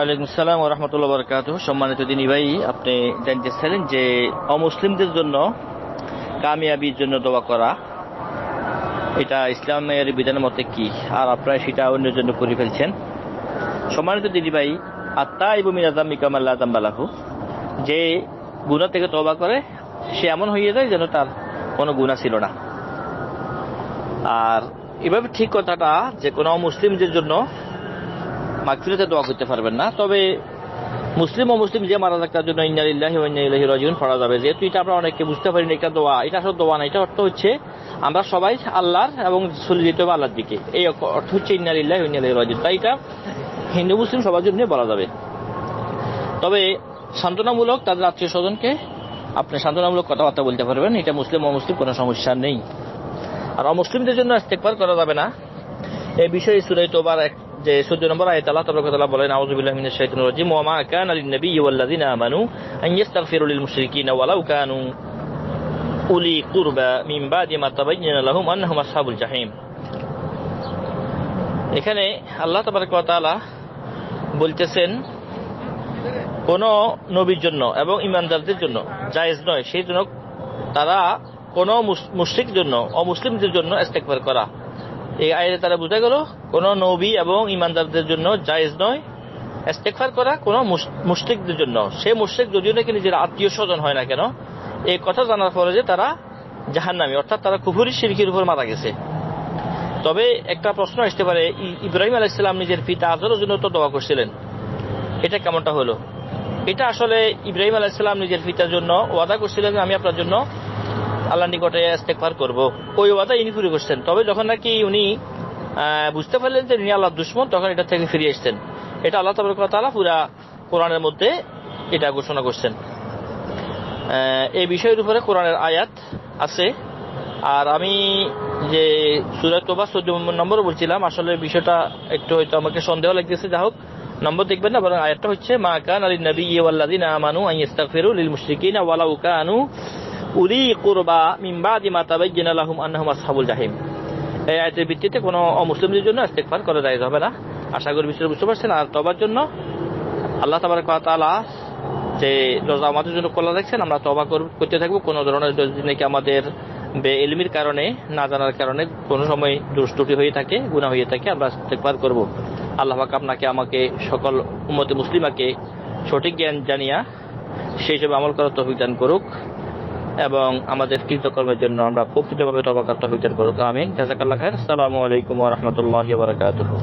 ওয়ালাইকুম আসসালাম ওয়া রাহমাতুল্লাহি ওয়া বারাকাতুহু। সম্মানিত দিনী ভাই, আপনি জানতেছিলেন যে অমুসলিমদের জন্য কামিয়াবির জন্য দোয়া করা এটা ইসলামের বিধানের মতে কি, আর আপনারা সেটা অন্যের জন্য করে ফেলছেন। সম্মানিত দিনী ভাই, আত্তাইবু মিনা যামবি কামান লা যামবা লাহু, যে গুনাহ থেকে তওবা করে সে এমন হয়ে যায় যেন তার কোনো গুনাহ ছিল না। আর এভাবে ঠিক কথাটা যে কোনো অমুসলিমদের জন্য মাগফিরাতে দোয়া করতে পারবেন না, তবে মুসলিম অমুসলিম যে মারা যাক তার জন্য ইন্না লিল্লাহি ওয়া ইন্না ইলাইহি রাজিউন পড়া যাবে। যেহেতু এটা আমরা অনেকে বুঝতে পারি না এটা দোয়া, এটা আসলে দোয়া না, এটা অর্থ হচ্ছে আমরা সবাই আল্লাহর এবং চলে যেতে হবে আল্লাহর দিকে, এই অর্থ হচ্ছে ইন্না লিল্লাহি ওয়া ইন্না ইলাইহি রাজিউন। তাই এটা হিন্দু মুসলিম সবার জন্য বলা যাবে। তবে সান্ত্বনামূলক তাদের আত্মীয় স্বজনকে আপনি সান্ত্বনামূলক কথাবার্তা বলতে পারবেন, এটা মুসলিম অমুসলিম কোনো সমস্যা নেই। আর অমুসলিমদের জন্য ইস্তেগফার করা যাবে না, এই বিষয়ে সূরা তাওবার যে 14 নম্বর আয়াত আল্লাহ তাবারাক ওয়া তাআলা বলেন, আউযু বিল্লাহি মিনাশ শাইতানির রাজিম, ওয়া মা কানা লিন নাবিয়্যি ওয়াল লাযিনা আমানু আন ইস্তাগফিরু লিল মুশরিকিনা ওয়ালাউ কানু উলি কুরবা মিন বাদি মা তাবায়্যানা লাহুম আন্নাহুম আসহাবুল জাহিম। এখানে আল্লাহ তাবারাক ওয়া তাআলা বলতেছেন কোন নবীর জন্য এবং ঈমানদারদের জন্য জায়েজ নয় সেই জন্য তারা কোন মুশরিক জন্য অমুসলিমদের জন্য ইস্তেগফার করা। এই আয়াতে তারা বোঝা গেল কোন নবী এবং ঈমানদারদের জন্য জায়েজ নয় ইস্তেগফার করা কোন মুশরিকদের জন্য, সে মুশরিক যদিও নাকি নিজের আত্মীয় স্বজন হয় না কেন। এই কথা জানার পরে যে তারা জাহান্নামী, অর্থাৎ তারা কুফরি শিরকের উপর মারা গেছে। তবে একটা প্রশ্ন আসতে পারে, ইব্রাহিম আলাইহিস সালাম নিজের পিতা আজরের জন্য তো দোয়া করছিলেন, এটা কেমনটা হলো? এটা আসলে ইব্রাহিম আলাইহিস সালাম নিজের পিতার জন্য ওয়াদা করছিলেন যে আমি আপনার জন্য আল্লাহর নিকটে ইস্তেগফার করব, ওই ওয়াদা ইনি পুরো করছেন। তবে যখন নাকি উনি বুঝতে পারলেন যে ইনি আল্লাহর দুশমন, তখন এটা থেকে ফিরে আসছেন। এটা আল্লাহ তাবারক ওয়া তাআলা পুরা কোরআনের মধ্যে এটা ঘোষণা করছেন। এই বিষয়ের উপরে কোরআনের আয়াত আছে। আর আমি যে সূরা তাওবা 14 নম্বর বলছিলাম, আসলে বিষয়টা একটু হয়তো আমাকে সন্দেহ লাগতেছে। যা হোক, নম্বর দেখবেন না, বরং আয়াতটা হচ্ছে মা কানা লিন নাবিয়্যি ওয়াল লাযিনা আমানু আন ইস্তাগফিরু লিল মুশরিকিনা ওয়ালাউ কানু উলি কুরবা মিন বাদি মা তাবায়্যানা লাহুম আন্নাহুম আসহাবুল জাহিম। এই আয়াতের ভিত্তিতে কোনো অমুসলিমদের জন্য ইস্তেগফার করা জায়েজ হবে না। আশা করি বিষয়টা বুঝতে পারছেন। আর তওবার জন্য আল্লাহ তাবারক ওয়া তাআলা যে দরজা আমাদের জন্য খোলা রাখছেন, আমরা তওবা করতে থাকবো। কোনো ধরনের যদি নাকি আমাদের বেইলমির কারণে, না জানার কারণে কোনো সময় দোষ ত্রুটি হয়ে থাকে, গুনাহ হয়ে থাকে, আমরা ইস্তেগফার করব। আল্লাহ পাক আপনাকে আমাকে সকল উম্মতে মুসলিমাকে সঠিক জ্ঞান জানিয়া সেই হিসেবে আমল করার তৌফিক দান করুক এবং আমাদের কৃতকর্মের জন্য আমরা প্রকৃতভাবে তওবা করার তৌফিক দান করুক। আমিন। জাযাকাল্লাহু খাইর। আসসালামু আলাইকুম ওয়া রাহমাতুল্লাহি ওয়া বারাকাতুহু।